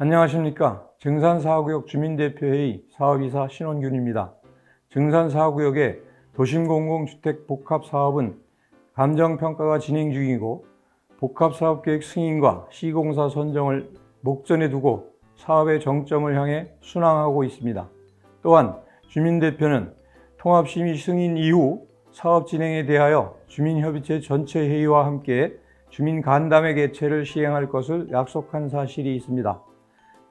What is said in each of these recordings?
안녕하십니까. 증산4구역 주민대표회의 사업이사 신원균입니다. 증산4구역의 도심공공주택 복합사업은 감정평가가 진행 중이고 복합사업계획 승인과 시공사 선정을 목전에 두고 사업의 정점을 향해 순항하고 있습니다. 또한 주민대표는 통합심의 승인 이후 사업 진행에 대하여 주민협의체 전체 회의와 함께 주민간담회 개최를 시행할 것을 약속한 사실이 있습니다.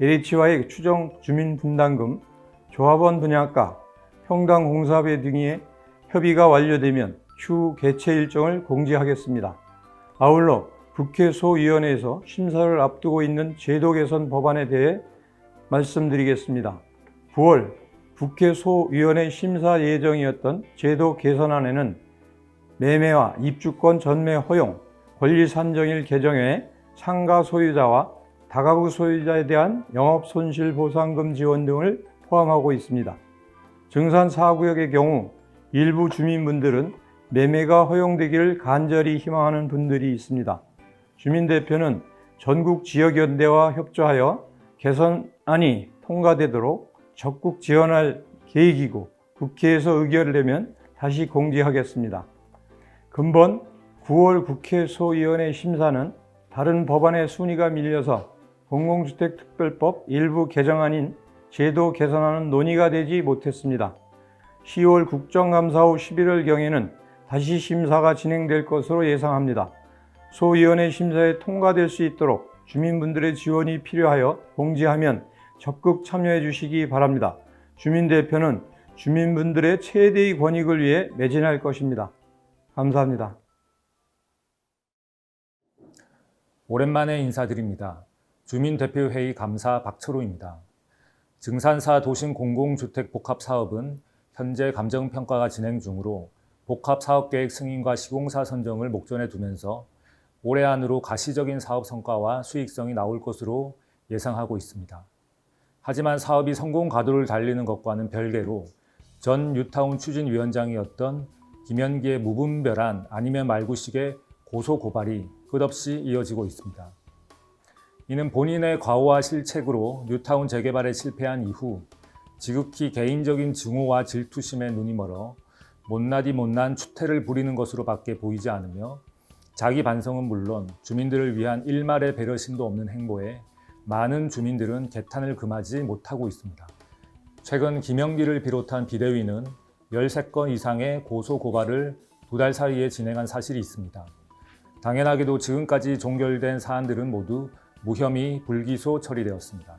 LH와의 추정 주민분담금, 조합원 분양가, 평당 공사비 등의 협의가 완료되면 추후 개최 일정을 공지하겠습니다. 아울러 국회 소위원회에서 심사를 앞두고 있는 제도 개선 법안에 대해 말씀드리겠습니다. 9월 국회 소위원회 심사 예정이었던 제도 개선안에는 매매와 입주권 전매 허용, 권리 산정일 개정에 상가 소유자와 다가구 소유자에 대한 영업손실보상금 지원 등을 포함하고 있습니다. 증산4구역의 경우 일부 주민분들은 매매가 허용되기를 간절히 희망하는 분들이 있습니다. 주민대표는 전국 지역연대와 협조하여 개선안이 통과되도록 적극 지원할 계획이고 국회에서 의결을 내면 다시 공지하겠습니다. 금번 9월 국회 소위원회 심사는 다른 법안의 순위가 밀려서 공공주택특별법 일부 개정안인 제도 개선안은 논의가 되지 못했습니다. 10월 국정감사 후 11월경에는 다시 심사가 진행될 것으로 예상합니다. 소위원회 심사에 통과될 수 있도록 주민분들의 지원이 필요하여 공지하면 적극 참여해 주시기 바랍니다. 주민대표는 주민분들의 최대의 권익을 위해 매진할 것입니다. 감사합니다. 오랜만에 인사드립니다. 주민대표회의 감사 박철호입니다. 증산사 도심 공공주택 복합사업은 현재 감정평가가 진행 중으로 복합사업계획 승인과 시공사 선정을 목전에 두면서 올해 안으로 가시적인 사업 성과와 수익성이 나올 것으로 예상하고 있습니다. 하지만 사업이 성공 가도를 달리는 것과는 별개로 전 뉴타운 추진위원장이었던 김현기의 무분별한 아니면 말고식의 고소 고발이 끝없이 이어지고 있습니다. 이는 본인의 과오와 실책으로 뉴타운 재개발에 실패한 이후 지극히 개인적인 증오와 질투심에 눈이 멀어 못나디 못난 추태를 부리는 것으로 밖에 보이지 않으며 자기 반성은 물론 주민들을 위한 일말의 배려심도 없는 행보에 많은 주민들은 개탄을 금하지 못하고 있습니다. 최근 김영기를 비롯한 비대위는 13건 이상의 고소 고발을 2달 사이에 진행한 사실이 있습니다. 당연하게도 지금까지 종결된 사안들은 모두 무혐의 불기소 처리되었습니다.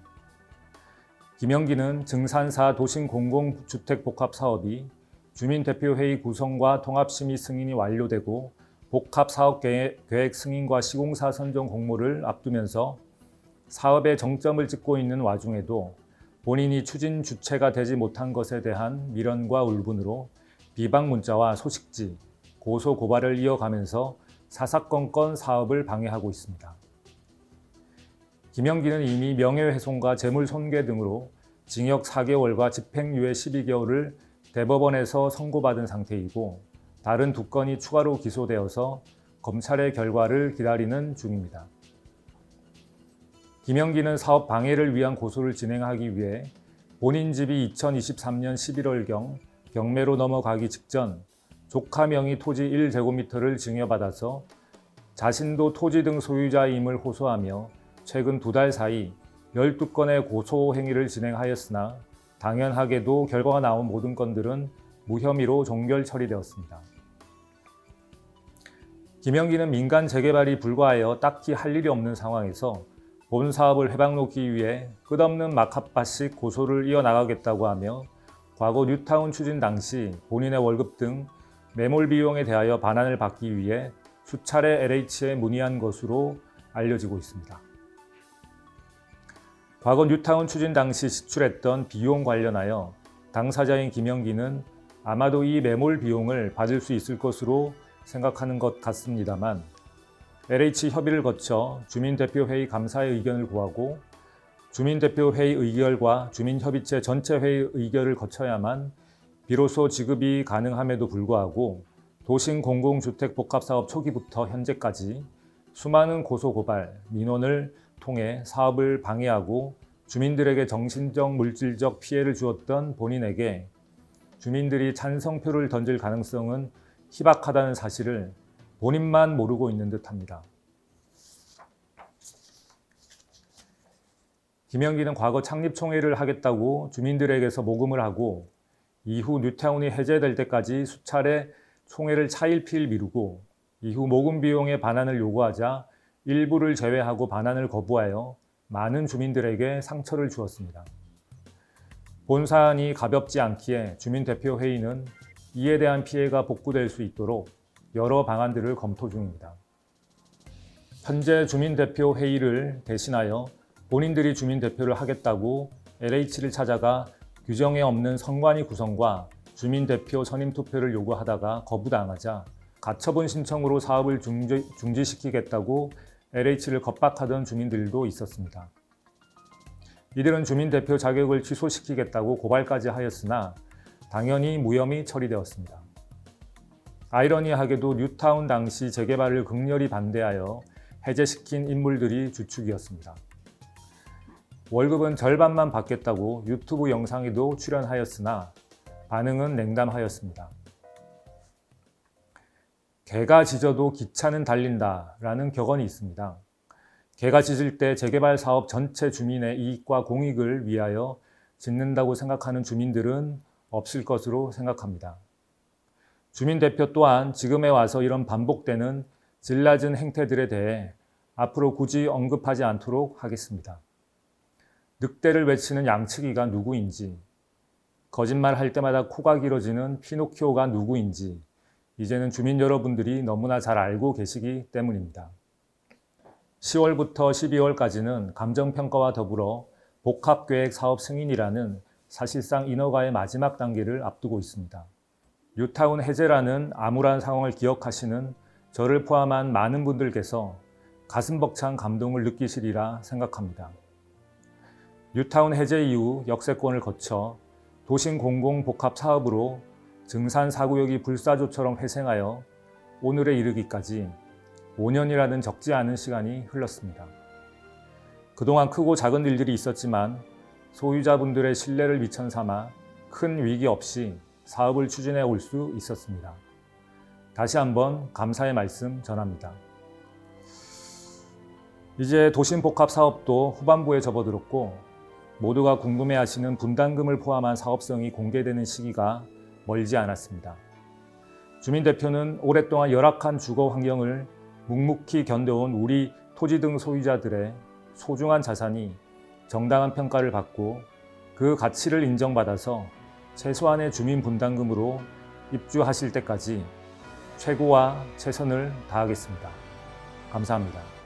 김영기는 증산사 도심 공공주택복합사업이 주민대표회의 구성과 통합심의 승인이 완료되고 복합사업계획 승인과 시공사 선정 공모를 앞두면서 사업의 정점을 찍고 있는 와중에도 본인이 추진 주체가 되지 못한 것에 대한 미련과 울분으로 비방 문자와 소식지, 고소 고발을 이어가면서 사사건건 사업을 방해하고 있습니다. 김영기는 이미 명예훼손과 재물손괴 등으로 징역 4개월과 집행유예 12개월을 대법원에서 선고받은 상태이고 다른 2건이 추가로 기소되어서 검찰의 결과를 기다리는 중입니다. 김영기는 사업 방해를 위한 고소를 진행하기 위해 본인 집이 2023년 11월경 경매로 넘어가기 직전 조카 명의 토지 1제곱미터를 증여받아서 자신도 토지 등 소유자임을 호소하며 최근 2달 사이 12건의 고소 행위를 진행하였으나 당연하게도 결과가 나온 모든 건들은 무혐의로 종결 처리되었습니다. 김영기는 민간 재개발이 불과하여 딱히 할 일이 없는 상황에서 본 사업을 회방놓기 위해 끝없는 막합밭식 고소를 이어나가겠다고 하며 과거 뉴타운 추진 당시 본인의 월급 등 매몰 비용에 대하여 반환을 받기 위해 수차례 LH에 문의한 것으로 알려지고 있습니다. 과거 뉴타운 추진 당시 지출했던 비용 관련하여 당사자인 김영기는 아마도 이 매몰 비용을 받을 수 있을 것으로 생각하는 것 같습니다만 LH 협의를 거쳐 주민대표회의 감사의 의견을 구하고 주민대표회의 의결과 주민협의체 전체회의 의결을 거쳐야만 비로소 지급이 가능함에도 불구하고 도심 공공주택 복합사업 초기부터 현재까지 수많은 고소고발, 민원을 통해 사업을 방해하고 주민들에게 정신적, 물질적 피해를 주었던 본인에게 주민들이 찬성표를 던질 가능성은 희박하다는 사실을 본인만 모르고 있는 듯합니다. 김영기는 과거 창립총회를 하겠다고 주민들에게서 모금을 하고 이후 뉴타운이 해제될 때까지 수차례 총회를 차일피일 미루고 이후 모금 비용의 반환을 요구하자 일부를 제외하고 반환을 거부하여 많은 주민들에게 상처를 주었습니다. 본 사안이 가볍지 않기에 주민대표회의는 이에 대한 피해가 복구될 수 있도록 여러 방안들을 검토 중입니다. 현재 주민대표회의를 대신하여 본인들이 주민대표를 하겠다고 LH를 찾아가 규정에 없는 선관위 구성과 주민대표 선임투표를 요구하다가 거부당하자 가처분 신청으로 사업을 중지시키겠다고 LH를 겁박하던 주민들도 있었습니다. 이들은 주민대표 자격을 취소시키겠다고 고발까지 하였으나 당연히 무혐의 처리되었습니다. 아이러니하게도 뉴타운 당시 재개발을 극렬히 반대하여 해제시킨 인물들이 주축이었습니다. 월급은 절반만 받겠다고 유튜브 영상에도 출연하였으나 반응은 냉담하였습니다. 개가 짖어도 기차는 달린다라는 격언이 있습니다. 개가 짖을 때 재개발 사업 전체 주민의 이익과 공익을 위하여 짖는다고 생각하는 주민들은 없을 것으로 생각합니다. 주민대표 또한 지금에 와서 이런 반복되는 질낮은 행태들에 대해 앞으로 굳이 언급하지 않도록 하겠습니다. 늑대를 외치는 양치기가 누구인지, 거짓말할 때마다 코가 길어지는 피노키오가 누구인지 이제는 주민 여러분들이 너무나 잘 알고 계시기 때문입니다. 10월부터 12월까지는 감정평가와 더불어 복합계획 사업 승인이라는 사실상 인허가의 마지막 단계를 앞두고 있습니다. 뉴타운 해제라는 암울한 상황을 기억하시는 저를 포함한 많은 분들께서 가슴 벅찬 감동을 느끼시리라 생각합니다. 뉴타운 해제 이후 역세권을 거쳐 도심 공공복합 사업으로 증산 4구역이 불사조처럼 회생하여 오늘에 이르기까지 5년이라는 적지 않은 시간이 흘렀습니다. 그동안 크고 작은 일들이 있었지만 소유자분들의 신뢰를 미천 삼아 큰 위기 없이 사업을 추진해 올 수 있었습니다. 다시 한번 감사의 말씀 전합니다. 이제 도심복합 사업도 후반부에 접어들었고 모두가 궁금해하시는 분담금을 포함한 사업성이 공개되는 시기가 멀지 않았습니다. 주민대표는 오랫동안 열악한 주거 환경을 묵묵히 견뎌온 우리 토지 등 소유자들의 소중한 자산이 정당한 평가를 받고 그 가치를 인정받아서 최소한의 주민 분담금으로 입주하실 때까지 최고와 최선을 다하겠습니다. 감사합니다.